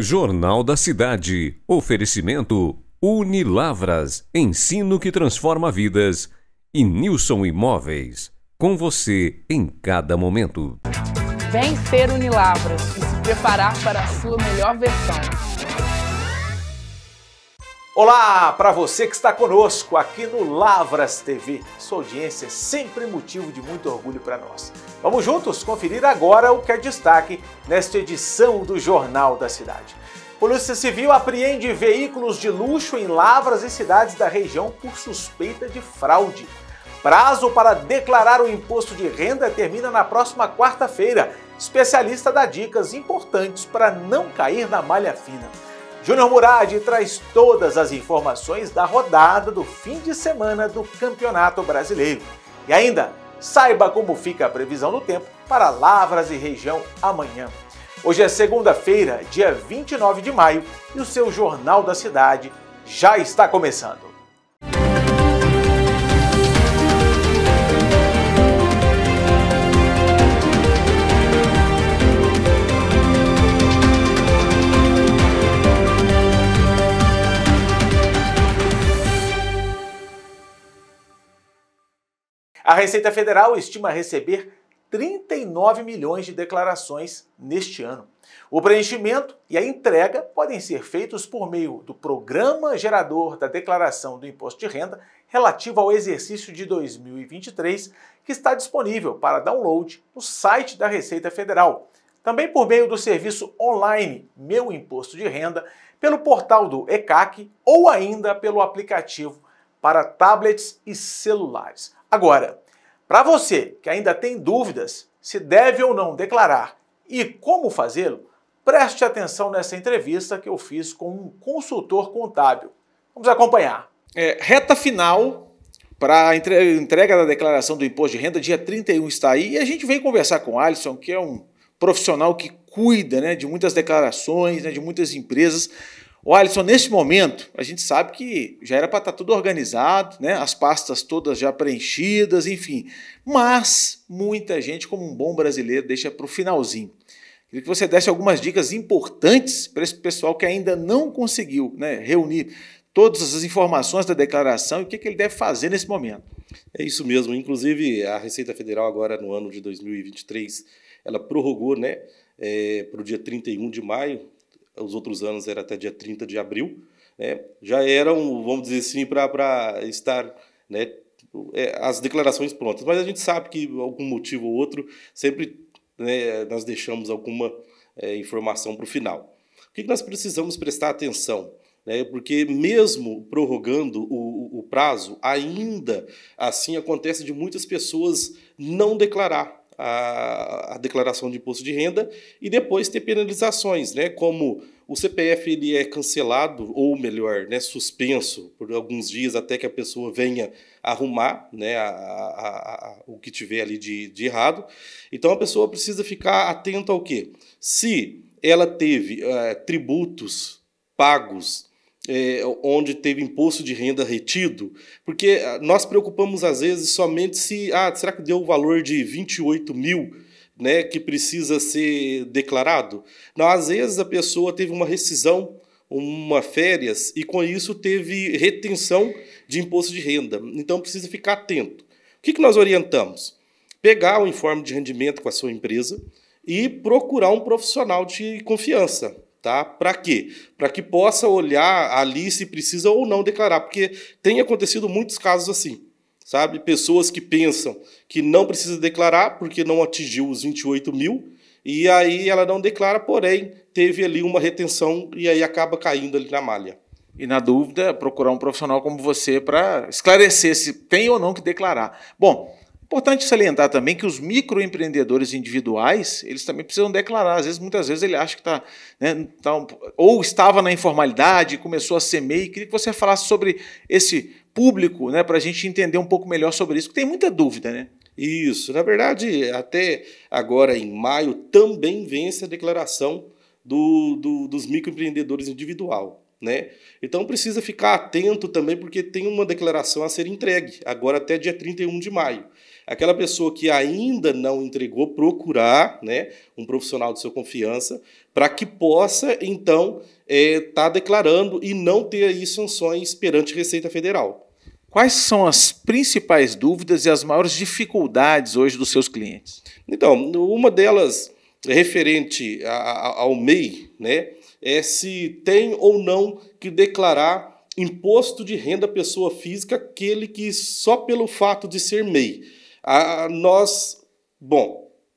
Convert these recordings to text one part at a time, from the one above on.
Jornal da Cidade. Oferecimento Unilavras. Ensino que transforma vidas. E Nilson Imóveis. Com você em cada momento. Vem ser Unilavras e se preparar para a sua melhor versão. Olá para você que está conosco aqui no Lavras TV. Sua audiência é sempre motivo de muito orgulho para nós. Vamos juntos conferir agora o que é destaque nesta edição do Jornal da Cidade. Polícia Civil apreende veículos de luxo em Lavras e cidades da região por suspeita de fraude. Prazo para declarar o imposto de renda termina na próxima quarta-feira. Especialista dá dicas importantes para não cair na malha fina. Júnior Murad traz todas as informações da rodada do fim de semana do Campeonato Brasileiro. E ainda, saiba como fica a previsão do tempo para Lavras e região amanhã. Hoje é segunda-feira, dia 29 de maio, e o seu Jornal da Cidade já está começando. A Receita Federal estima receber 39 milhões de declarações neste ano. O preenchimento e a entrega podem ser feitos por meio do Programa Gerador da Declaração do Imposto de Renda relativo ao exercício de 2023, que está disponível para download no site da Receita Federal. Também por meio do serviço online Meu Imposto de Renda, pelo portal do ECAC ou ainda pelo aplicativo para tablets e celulares. Agora, para você que ainda tem dúvidas se deve ou não declarar e como fazê-lo, preste atenção nessa entrevista que eu fiz com um consultor contábil. Vamos acompanhar. Reta final para a entrega da declaração do imposto de renda, dia 31 está aí, e a gente vem conversar com o Alisson, que é um profissional que cuida, de muitas declarações, de muitas empresas. O Alisson, nesse momento, a gente sabe que já era para estar tudo organizado, as pastas todas já preenchidas, enfim. Mas muita gente, como um bom brasileiro, deixa para o finalzinho. Queria que você desse algumas dicas importantes para esse pessoal que ainda não conseguiu reunir todas as informações da declaração e o que ele deve fazer nesse momento. É isso mesmo. Inclusive, a Receita Federal agora, no ano de 2023, ela prorrogou para o dia 31 de maio. Os outros anos era até dia 30 de abril, já eram, vamos dizer assim, para estar as declarações prontas. Mas a gente sabe que, por algum motivo ou outro, sempre nós deixamos alguma informação para o final. O que nós precisamos prestar atenção? Porque mesmo prorrogando o prazo, ainda assim acontece de muitas pessoas não declarar a declaração de imposto de renda e depois ter penalizações, como o CPF ele é cancelado, ou melhor, suspenso por alguns dias até que a pessoa venha arrumar o que tiver ali de errado. Então a pessoa precisa ficar atenta ao quê? Se ela teve tributos pagos, onde teve imposto de renda retido, porque nós preocupamos às vezes somente se, será que deu o valor de 28 mil, que precisa ser declarado? Não, às vezes a pessoa teve uma rescisão, uma férias, e com isso teve retenção de imposto de renda. Então precisa ficar atento. O que nós orientamos? Pegar o informe de rendimento com a sua empresa e procurar um profissional de confiança. Para quê? Para que possa olhar ali se precisa ou não declarar, porque tem acontecido muitos casos assim, sabe? Pessoas que pensam que não precisa declarar porque não atingiu os 28 mil, e aí ela não declara, porém teve ali uma retenção e aí acaba caindo ali na malha. E na dúvida, procurar um profissional como você para esclarecer se tem ou não que declarar. Bom, importante salientar também que os microempreendedores individuais, eles também precisam declarar. Muitas vezes ele acha que ou estava na informalidade, começou a ser MEI. Queria que você falasse sobre esse público, para a gente entender um pouco melhor sobre isso, porque tem muita dúvida, Isso. Na verdade, até agora, em maio, também vence a declaração dos microempreendedores individual. Então precisa ficar atento também, porque tem uma declaração a ser entregue, agora até dia 31 de maio. aquela pessoa que ainda não entregou, procurar, né, um profissional de sua confiança para que possa, então, estar declarando e não ter aí sanções perante a Receita Federal. Quais são as principais dúvidas e as maiores dificuldades hoje dos seus clientes? Então, uma delas referente ao MEI, né, é se tem ou não que declarar imposto de renda pessoa física, aquele que só pelo fato de ser MEI.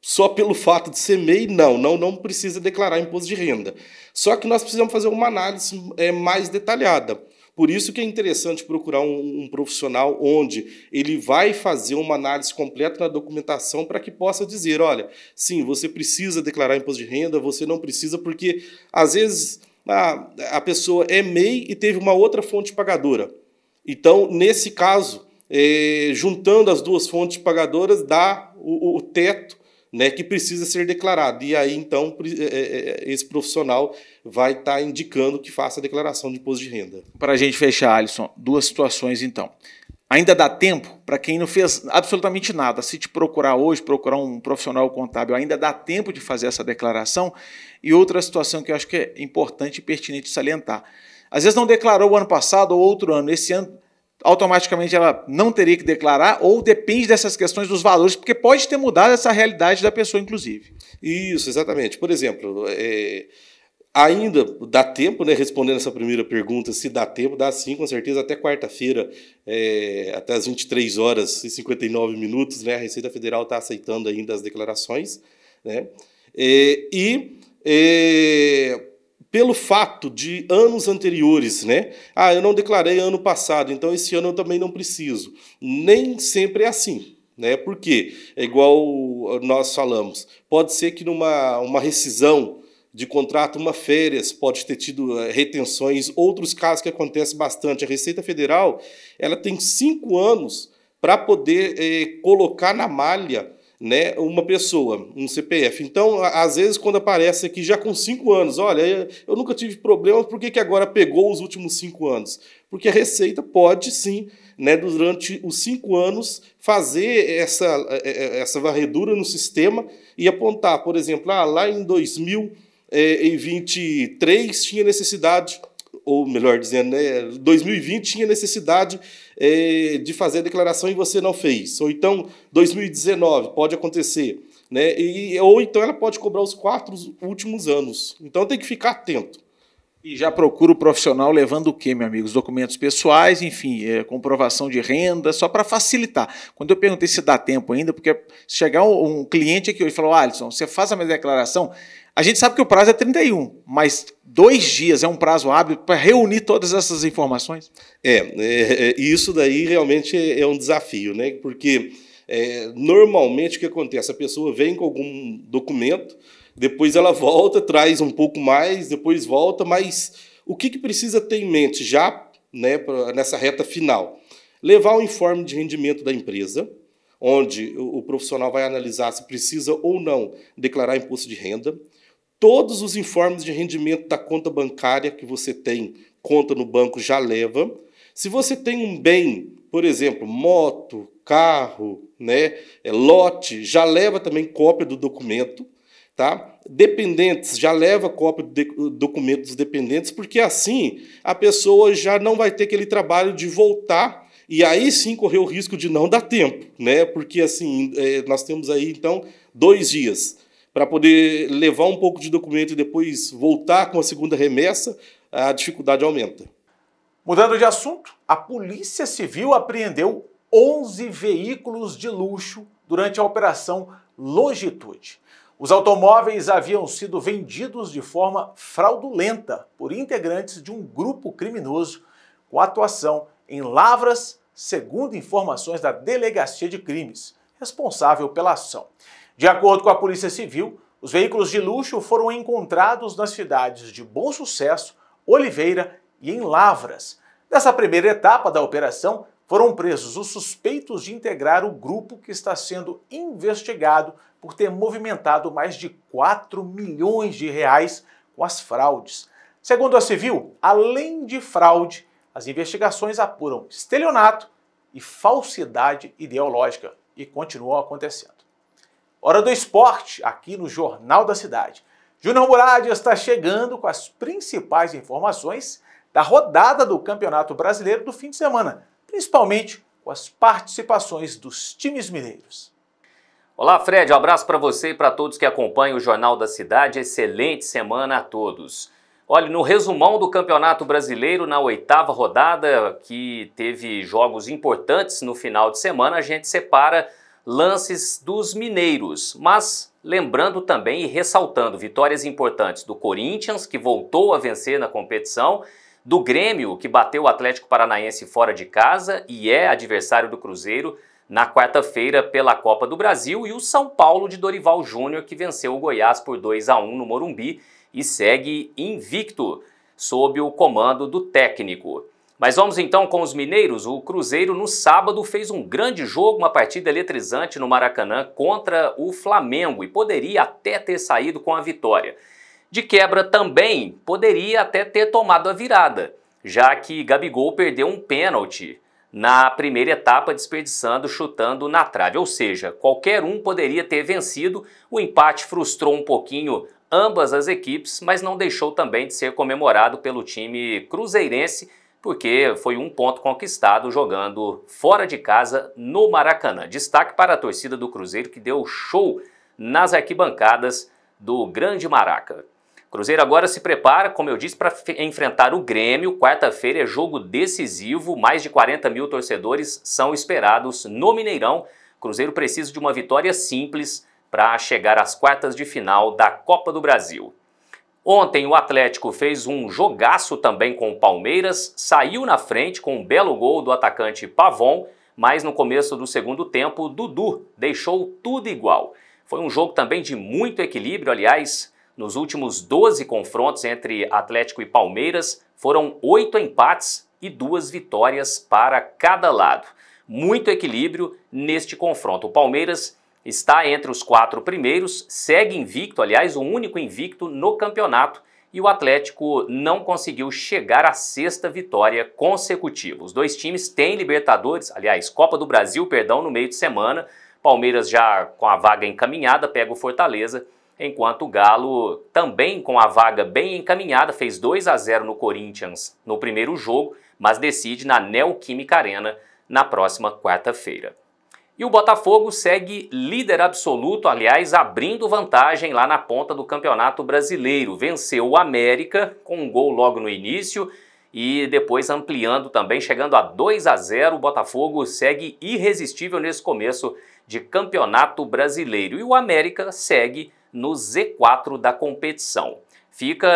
Só pelo fato de ser MEI, não precisa declarar imposto de renda. Só que nós precisamos fazer uma análise mais detalhada. Por isso que é interessante procurar um profissional onde ele vai fazer uma análise completa na documentação para que possa dizer, olha, sim, você precisa declarar imposto de renda, você não precisa, porque às vezes a pessoa é MEI e teve uma outra fonte pagadora. Então, nesse caso, juntando as duas fontes pagadoras, dá o teto, né, que precisa ser declarado. E aí, então, esse profissional vai estar indicando que faça a declaração de imposto de renda. Para a gente fechar, Alisson, duas situações, então. Ainda dá tempo para quem não fez absolutamente nada. Se te procurar hoje, procurar um profissional contábil, ainda dá tempo de fazer essa declaração. E outra situação que eu acho que é importante e pertinente salientar. Às vezes não declarou o ano passado ou outro ano. Esse ano, automaticamente ela não teria que declarar, ou depende dessas questões dos valores, porque pode ter mudado essa realidade da pessoa, inclusive. Isso, exatamente. Por exemplo, ainda dá tempo, né, respondendo essa primeira pergunta, se dá tempo, dá sim, com certeza, até quarta-feira, até as 23 horas e 59 minutos, né, a Receita Federal está aceitando ainda as declarações, né, pelo fato de anos anteriores, né? Eu não declarei ano passado, então esse ano eu também não preciso. Nem sempre é assim, né? Porque, é igual nós falamos, pode ser que numa rescisão de contrato, uma férias, pode ter tido retenções, outros casos que acontecem bastante. A Receita Federal ela tem 5 anos para poder colocar na malha, né, uma pessoa, um CPF. Então, às vezes, quando aparece aqui já com 5 anos, olha, eu nunca tive problema, por que agora pegou os últimos 5 anos? Porque a Receita pode, sim, né, durante os 5 anos, fazer essa varredura no sistema e apontar, por exemplo, lá em 2023 tinha necessidade, ou melhor dizendo, né, 2020 tinha necessidade de fazer a declaração e você não fez. Ou então, 2019, pode acontecer. Né, ou então ela pode cobrar os 4 últimos anos. Então tem que ficar atento. E já procura o profissional levando o quê, meu amigo? Os documentos pessoais, enfim, comprovação de renda, só para facilitar. Quando eu perguntei se dá tempo ainda, porque se chegar um cliente aqui hoje e falou, Alisson, você faz a minha declaração, a gente sabe que o prazo é 31, mas 2 dias é um prazo hábil para reunir todas essas informações? Isso daí realmente é um desafio, né? Porque normalmente o que acontece? A pessoa vem com algum documento, depois ela volta, traz um pouco mais, depois volta, mas o que precisa ter em mente já, né, nessa reta final? Levar o informe de rendimento da empresa, onde o profissional vai analisar se precisa ou não declarar imposto de renda, todos os informes de rendimento da conta bancária que você tem, conta no banco, já leva. Se você tem um bem, por exemplo, moto, carro, né, lote, já leva também cópia do documento. Tá? Dependentes, já leva cópia do documento dos dependentes, porque assim a pessoa já não vai ter aquele trabalho de voltar e aí sim correr o risco de não dar tempo, né? Porque assim nós temos aí então 2 dias para poder levar um pouco de documento e depois voltar com a segunda remessa, a dificuldade aumenta. Mudando de assunto, a Polícia Civil apreendeu 11 veículos de luxo durante a Operação Longitude. Os automóveis haviam sido vendidos de forma fraudulenta por integrantes de um grupo criminoso com atuação em Lavras, segundo informações da Delegacia de Crimes, responsável pela ação. De acordo com a Polícia Civil, os veículos de luxo foram encontrados nas cidades de Bom Sucesso, Oliveira e em Lavras. Nessa primeira etapa da operação, foram presos os suspeitos de integrar o grupo que está sendo investigado por ter movimentado mais de 4 milhões de reais com as fraudes. Segundo a Civil, além de fraude, as investigações apuram estelionato e falsidade ideológica. e continuam acontecendo. Hora do esporte, aqui no Jornal da Cidade. Júnior Murad está chegando com as principais informações da rodada do Campeonato Brasileiro do fim de semana, principalmente com as participações dos times mineiros. Olá, Fred, um abraço para você e para todos que acompanham o Jornal da Cidade. Excelente semana a todos. Olha, no resumão do Campeonato Brasileiro, na 8ª rodada, que teve jogos importantes no final de semana, a gente separa lances dos mineiros, mas lembrando também e ressaltando vitórias importantes do Corinthians, que voltou a vencer na competição, do Grêmio, que bateu o Atlético Paranaense fora de casa e é adversário do Cruzeiro na quarta-feira pela Copa do Brasil, e o São Paulo de Dorival Júnior, que venceu o Goiás por 2-1 no Morumbi e segue invicto sob o comando do técnico. Mas vamos então com os mineiros. O Cruzeiro no sábado fez um grande jogo, uma partida eletrizante no Maracanã contra o Flamengo e poderia até ter saído com a vitória. De quebra também poderia até ter tomado a virada, já que Gabigol perdeu um pênalti na primeira etapa, desperdiçando, chutando na trave. Ou seja, qualquer um poderia ter vencido. O empate frustrou um pouquinho ambas as equipes, mas não deixou também de ser comemorado pelo time cruzeirense, porque foi um ponto conquistado jogando fora de casa no Maracanã. Destaque para a torcida do Cruzeiro, que deu show nas arquibancadas do Grande Maraca. Cruzeiro agora se prepara, como eu disse, para enfrentar o Grêmio. Quarta-feira é jogo decisivo, mais de 40 mil torcedores são esperados no Mineirão. Cruzeiro precisa de uma vitória simples para chegar às quartas de final da Copa do Brasil. Ontem o Atlético fez um jogaço também com o Palmeiras, saiu na frente com um belo gol do atacante Pavon, mas no começo do segundo tempo, Dudu deixou tudo igual. Foi um jogo também de muito equilíbrio, aliás, nos últimos 12 confrontos entre Atlético e Palmeiras, foram 8 empates e 2 vitórias para cada lado. Muito equilíbrio neste confronto. O Palmeiras está entre os 4 primeiros, segue invicto, aliás, o único invicto no campeonato, e o Atlético não conseguiu chegar à 6ª vitória consecutiva. Os dois times têm Libertadores, aliás, Copa do Brasil, perdão, no meio de semana. Palmeiras já com a vaga encaminhada, pega o Fortaleza, enquanto o Galo, também com a vaga bem encaminhada, fez 2-0 no Corinthians no primeiro jogo, mas decide na Neoquímica Arena na próxima quarta-feira. E o Botafogo segue líder absoluto, aliás, abrindo vantagem lá na ponta do Campeonato Brasileiro. Venceu o América com um gol logo no início e depois ampliando também, chegando a 2-0. O Botafogo segue irresistível nesse começo de Campeonato Brasileiro. E o América segue no Z4 da competição. Fica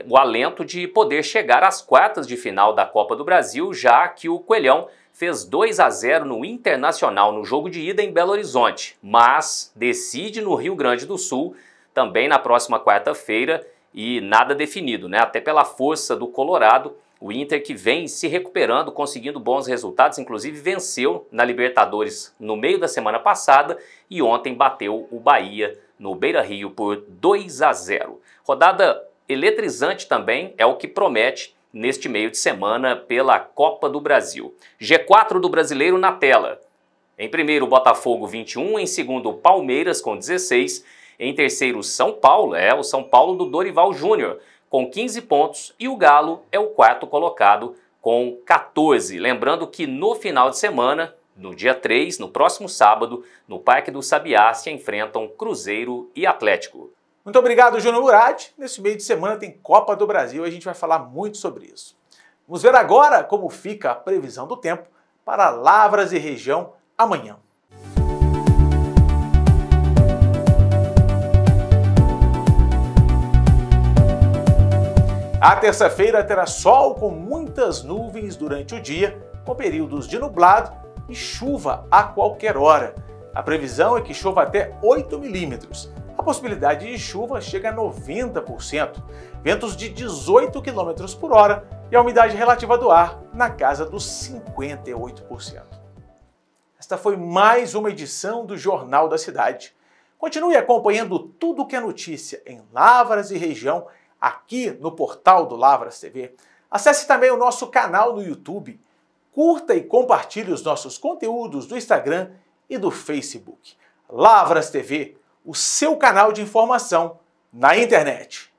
o alento de poder chegar às quartas de final da Copa do Brasil, já que o Coelhão fez 2-0 no Internacional no jogo de ida em Belo Horizonte, mas decide no Rio Grande do Sul, também na próxima quarta-feira, e nada definido, né? Até pela força do Colorado, o Inter que vem se recuperando, conseguindo bons resultados, inclusive venceu na Libertadores no meio da semana passada e ontem bateu o Bahia no Beira-Rio por 2-0. Rodada eletrizante também é o que promete neste meio de semana pela Copa do Brasil. G4 do Brasileiro na tela. Em primeiro, Botafogo 21, em segundo, Palmeiras com 16, em terceiro, São Paulo, o São Paulo do Dorival Júnior, com 15 pontos, e o Galo é o quarto colocado com 14. Lembrando que no final de semana, no dia 3, no próximo sábado, no Parque do Sabiá, se enfrentam Cruzeiro e Atlético. Muito obrigado, Júnior Murad. Nesse meio de semana tem Copa do Brasil e a gente vai falar muito sobre isso. Vamos ver agora como fica a previsão do tempo para Lavras e região amanhã. A terça-feira terá sol com muitas nuvens durante o dia, com períodos de nublado e chuva a qualquer hora. A previsão é que chova até 8 milímetros. A possibilidade de chuva chega a 90%, ventos de 18 km por hora e a umidade relativa do ar na casa dos 58%. Esta foi mais uma edição do Jornal da Cidade. Continue acompanhando tudo que é notícia em Lavras e região aqui no portal do Lavras TV. Acesse também o nosso canal no YouTube, curta e compartilhe os nossos conteúdos do Instagram e do Facebook. Lavras TV, o seu canal de informação na internet.